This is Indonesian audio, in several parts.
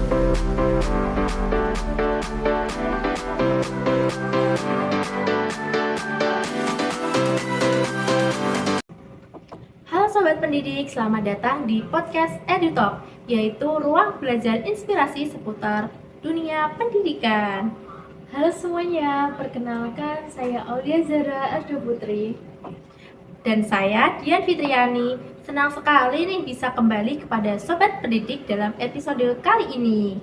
Halo Sobat Pendidik, selamat datang di podcast EduTalk, yaitu ruang belajar inspirasi seputar dunia pendidikan. Halo semuanya, perkenalkan saya Aulia Zara Arda Putri. Dan saya, Dian Fitriani, senang sekali nih bisa kembali kepada Sobat Pendidik dalam episode kali ini.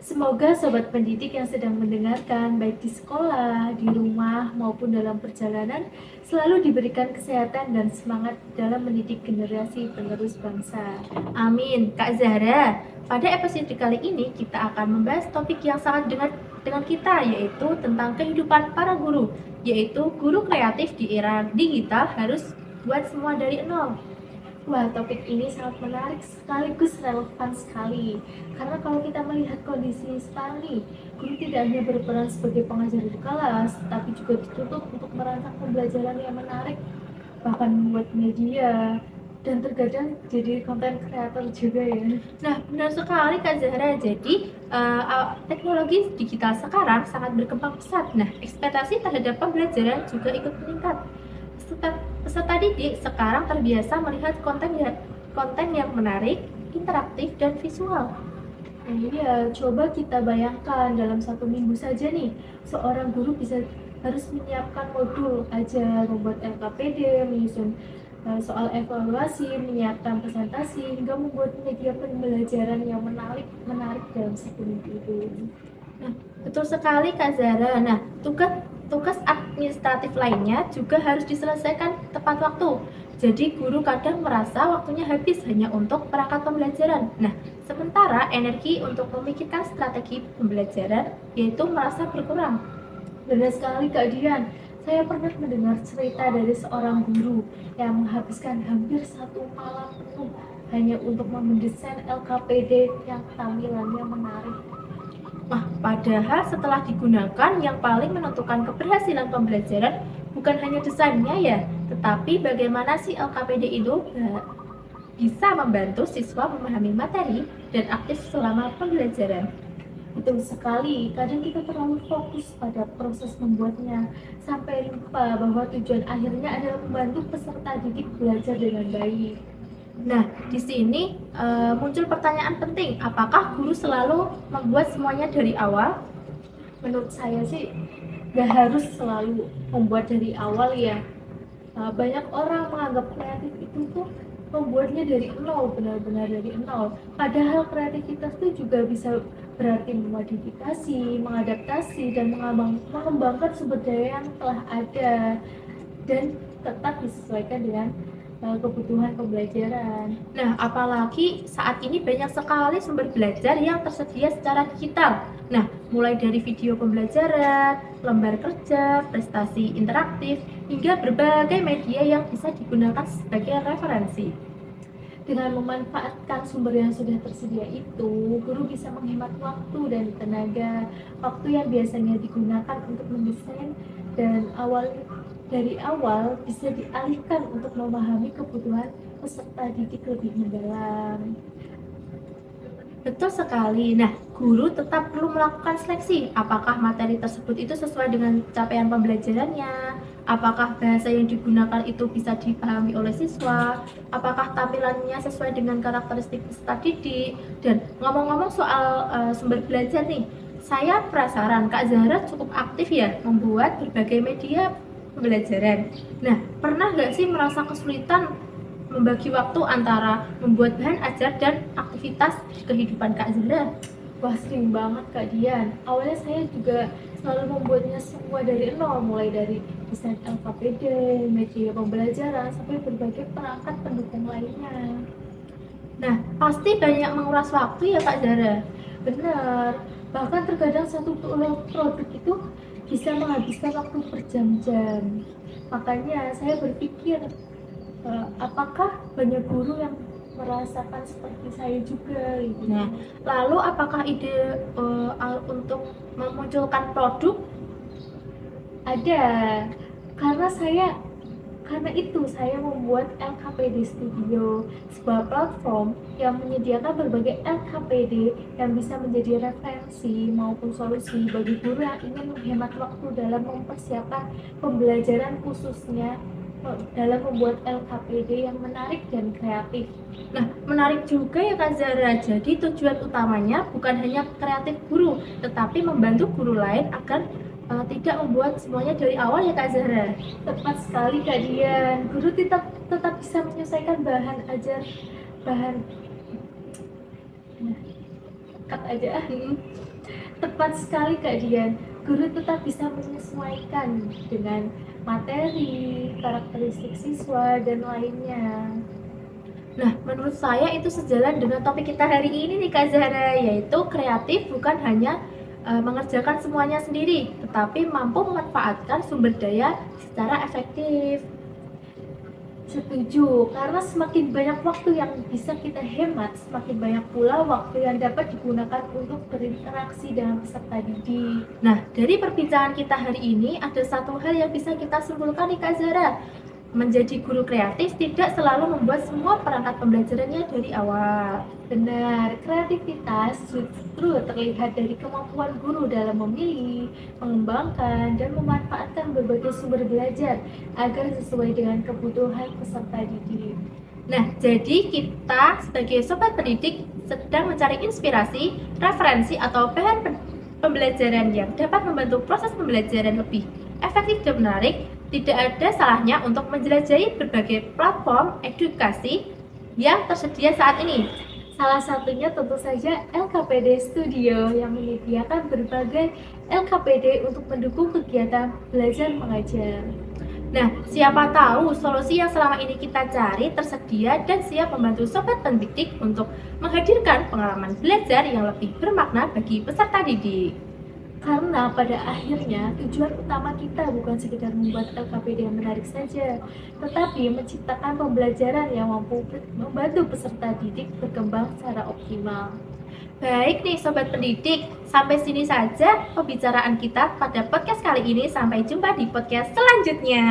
Semoga sobat pendidik yang sedang mendengarkan baik di sekolah, di rumah, maupun dalam perjalanan selalu diberikan kesehatan dan semangat dalam mendidik generasi penerus bangsa. Amin. Kak Zahra, pada episode kali ini kita akan membahas topik yang sangat dekat dengan kita, yaitu tentang kehidupan para guru, yaitu guru kreatif di era digital harus buat semua dari nol. Wah, topik ini sangat menarik sekaligus relevan sekali. Karena kalau kita melihat kondisi sekarang nih, guru tidak hanya berperan sebagai pengajar di kelas, tapi juga dituntut untuk merancang pembelajaran yang menarik, bahkan membuat media, dan terkadang jadi konten kreator juga ya. Nah, benar sekali Kak Zahra. Jadi, teknologi digital sekarang sangat berkembang pesat. Nah, ekspektasi terhadap pembelajaran juga ikut meningkat. Peserta didik sekarang terbiasa melihat konten yang menarik, interaktif, dan visual. Nah, iya, coba kita bayangkan dalam 1 minggu saja nih, seorang guru harus menyiapkan modul ajar, membuat LKPD, menyusun soal evaluasi, menyiapkan presentasi, hingga membuat media pembelajaran yang menarik dalam 1 minggu itu. Nah, betul sekali Kak Zara. Nah, tugas administratif lainnya juga harus diselesaikan tepat waktu. Jadi guru kadang merasa waktunya habis hanya untuk perangkat pembelajaran. Nah, sementara energi untuk memikirkan strategi pembelajaran yaitu merasa berkurang. Benar sekali Kak Dian. Saya pernah mendengar cerita dari seorang guru yang menghabiskan hampir 1 malam penuh hanya untuk mendesain LKPD yang tampilannya menarik. Nah, padahal setelah digunakan yang paling menentukan keberhasilan pembelajaran bukan hanya desainnya ya, tetapi bagaimana si LKPD itu bisa membantu siswa memahami materi dan aktif selama pembelajaran. Betul sekali, kadang kita terlalu fokus pada proses membuatnya sampai lupa bahwa tujuan akhirnya adalah membantu peserta didik belajar dengan baik. Nah, di sini muncul pertanyaan penting, apakah guru selalu membuat semuanya dari awal? Menurut saya sih, gak harus selalu membuat dari awal ya. Banyak orang menganggap kreatif itu tuh membuatnya dari nol, benar-benar dari nol. Padahal kreativitas itu juga bisa berarti memodifikasi, mengadaptasi, dan mengembangkan sumber daya yang telah ada dan tetap disesuaikan dengan kebutuhan pembelajaran. Nah, apalagi saat ini banyak sekali sumber belajar yang tersedia secara digital. Nah, mulai dari video pembelajaran, lembar kerja, prestasi interaktif, hingga berbagai media yang bisa digunakan sebagai referensi. Dengan memanfaatkan sumber yang sudah tersedia itu, guru bisa menghemat waktu dan tenaga. Waktu yang biasanya digunakan untuk mendesain dan dari awal bisa dialihkan untuk memahami kebutuhan peserta didik lebih mendalam. Betul sekali. Nah, guru tetap perlu melakukan seleksi. Apakah materi tersebut itu sesuai dengan capaian pembelajarannya? Apakah bahasa yang digunakan itu bisa dipahami oleh siswa? Apakah tampilannya sesuai dengan karakteristik peserta didik? Dan ngomong-ngomong soal sumber belajar nih, saya penasaran Kak Zahra cukup aktif ya membuat berbagai media pembelajaran. Nah, pernah nggak sih merasa kesulitan membagi waktu antara membuat bahan ajar dan aktivitas kehidupan Kak Zahra? Wah, sering banget Kak Dian. Awalnya saya juga selalu membuatnya semua dari nol, mulai dari desain LKPD, media pembelajaran, sampai berbagai perangkat pendukung lainnya. Nah, pasti banyak menguras waktu ya Kak Zahra? Benar, bahkan terkadang satu produk itu bisa menghabiskan waktu berjam-jam. Makanya saya berpikir, apakah banyak guru yang merasakan seperti saya juga gitu. Nah, lalu apakah ide untuk memunculkan produk? Ada, karena saya Karena itu saya membuat LKPD Studio, sebuah platform yang menyediakan berbagai LKPD yang bisa menjadi referensi maupun solusi bagi guru yang ingin menghemat waktu dalam mempersiapkan pembelajaran, khususnya dalam membuat LKPD yang menarik dan kreatif. Nah, menarik juga ya Kak Zara. Jadi tujuan utamanya bukan hanya kreatif guru, tetapi membantu guru lain agar tidak membuat semuanya dari awal ya Kak Zara. Tepat sekali Kak Dian, guru tetap bisa menyesuaikan bahan ajar, bahan cut aja. Tepat sekali Kak Dian, guru tetap bisa menyesuaikan dengan materi, karakteristik siswa, dan lainnya. Nah, menurut saya itu sejalan dengan topik kita hari ini nih Kak Zahra, yaitu kreatif bukan hanya mengerjakan semuanya sendiri, tetapi mampu memanfaatkan sumber daya secara efektif. Setuju, karena semakin banyak waktu yang bisa kita hemat, semakin banyak pula waktu yang dapat digunakan untuk berinteraksi dengan peserta didik. Nah, dari perbincangan kita hari ini, ada satu hal yang bisa kita simpulkan nih Kak Zahra. Menjadi guru kreatif tidak selalu membuat semua perangkat pembelajarannya dari awal. Benar, kreativitas justru terlihat dari kemampuan guru dalam memilih, mengembangkan, dan memanfaatkan berbagai sumber belajar agar sesuai dengan kebutuhan peserta didik. Nah, jadi kita sebagai sobat pendidik sedang mencari inspirasi, referensi, atau bahan pembelajaran yang dapat membantu proses pembelajaran lebih efektif dan menarik. Tidak ada salahnya untuk menjelajahi berbagai platform edukasi yang tersedia saat ini. Salah satunya tentu saja LKPD Studio yang menyediakan berbagai LKPD untuk mendukung kegiatan belajar mengajar. Nah, siapa tahu solusi yang selama ini kita cari tersedia dan siap membantu sobat pendidik untuk menghadirkan pengalaman belajar yang lebih bermakna bagi peserta didik. Karena pada akhirnya tujuan utama kita bukan sekedar membuat LKPD yang menarik saja, tetapi menciptakan pembelajaran yang mampu membantu peserta didik berkembang secara optimal. Baik nih sobat pendidik, sampai sini saja pembicaraan kita pada podcast kali ini. Sampai jumpa di podcast selanjutnya.